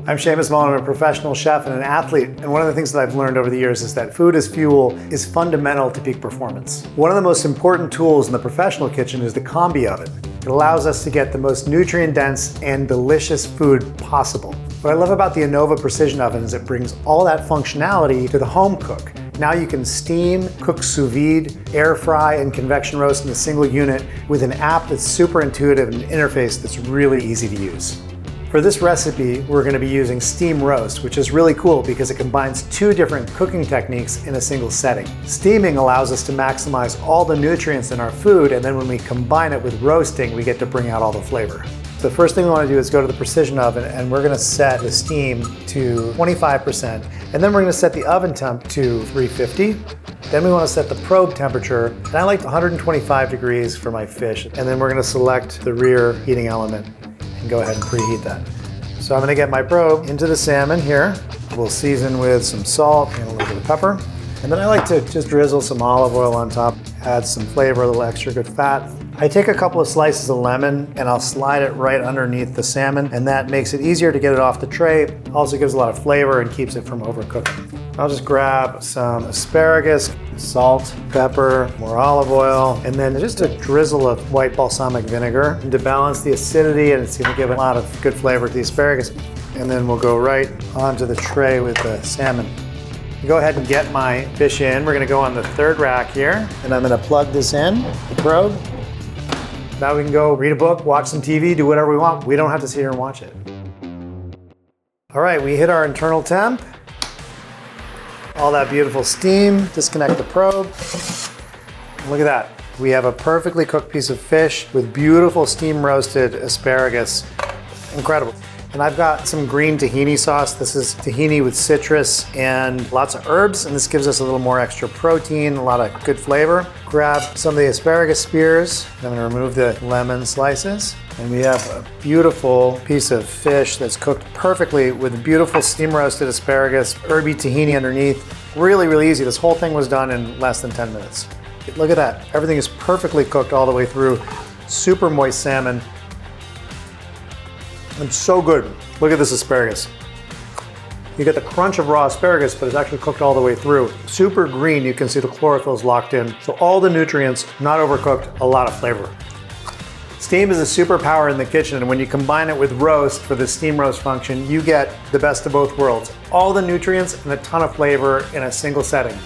I'm Seamus Mullen, I'm a professional chef and an athlete, and one of the things that I've learned over the years is that food as fuel is fundamental to peak performance. One of the most important tools in the professional kitchen is the combi oven. It allows us to get the most nutrient-dense and delicious food possible. What I love about the Anova precision oven is it brings all that functionality to the home cook. Now you can steam, cook sous vide, air fry, and convection roast in a single unit with an app that's super intuitive and an interface that's really easy to use. For this recipe, we're going to be using steam roast, which is really cool because it combines two different cooking techniques in a single setting. Steaming allows us to maximize all the nutrients in our food, and then when we combine it with roasting, we get to bring out all the flavor. The first thing we want to do is go to the precision oven, and we're going to set the steam to 25%, and then we're going to set the oven temp to 350. Then we want to set the probe temperature, and I like 125 degrees for my fish, and then we're going to select the rear heating element and go ahead and preheat that. So I'm going to get my probe into the salmon here. We'll season with some salt and a little bit of pepper. And then I like to just drizzle some olive oil on top, add some flavor, a little extra good fat. I take a couple of slices of lemon and I'll slide it right underneath the salmon, and that makes it easier to get it off the tray. Also gives a lot of flavor and keeps it from overcooking. I'll just grab some asparagus, salt, pepper, more olive oil, and then just a drizzle of white balsamic vinegar to balance the acidity, and it's going to give a lot of good flavor to the asparagus. And then we'll go right onto the tray with the salmon. Go ahead and get my fish in. We're going to go on the third rack here, and I'm going to plug this in, the probe. Now we can go read a book, watch some TV, do whatever we want. We don't have to sit here and watch it. All right, we hit our internal temp. All that beautiful steam. Disconnect the probe. Look at that. We have a perfectly cooked piece of fish with beautiful steam roasted asparagus. Incredible. And I've got some green tahini sauce. This is tahini with citrus and lots of herbs, and this gives us a little more extra protein, a lot of good flavor. Grab some of the asparagus spears. I'm gonna remove the lemon slices. And we have a beautiful piece of fish that's cooked perfectly with beautiful steam roasted asparagus, herby tahini underneath. Really, really easy. This whole thing was done in less than 10 minutes. Look at that. Everything is perfectly cooked all the way through. Super moist salmon. It's so good. Look at this asparagus. You get the crunch of raw asparagus, but it's actually cooked all the way through. Super green, you can see the chlorophyll is locked in. So all the nutrients, not overcooked, a lot of flavor. Steam is a superpower in the kitchen, and when you combine it with roast for the steam roast function, you get the best of both worlds. All the nutrients and a ton of flavor in a single setting.